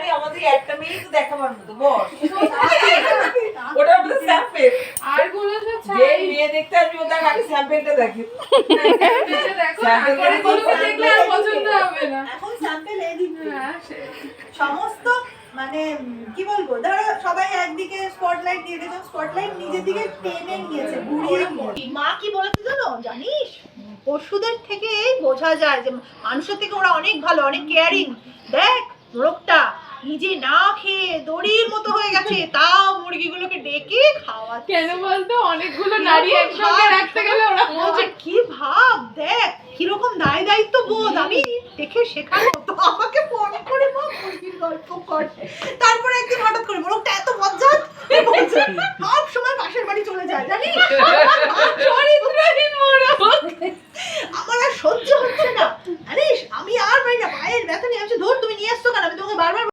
আরে আমাদের একটা মেয়ে তো দেখাবার মতো বস ওটা আমাদের স্যাম্পল আর গুলো সব যে ছাই মেয়ে দেখতে আসবে ওদের আগে স্যাম্পলটা দেখি দেখো তারপরে গুলো দেখলে আর পছন্দ হবে না এখন স্যাম্পল এদিক হ্যাঁ সেই সমস্ত মানে কি বলবো ধরো সবাই একদিকে স্পটলাইট দিয়ে দিয়েছে স্পটলাইট নিজের দিকে টেনে নিয়েছে ঘুরিয়ে নিয়েছে। মা কি বলেছে জানো জানিস পশুদের থেকে বোঝা যায় যে মানুষের থেকে ওরা অনেক ভালো অনেক কেয়ারিং দেখ মোরগটা নিজে না খেয়ে দড়ির মতো হয়ে গেছে তাও মুরগিগুলোকে ডেকে খাওয়াচ্ছে কেন বলতো অনেকগুলো নারী একসঙ্গে রাখতে গেলে ওরা বলছে কি ভাব দেখ কিরকম দায়িত্ব বোধ আমি দেখে শেখানো তো আমাকে ফোন করে মা মুরগির গল্প করে তারপরে একদিন হঠাৎ করে বলো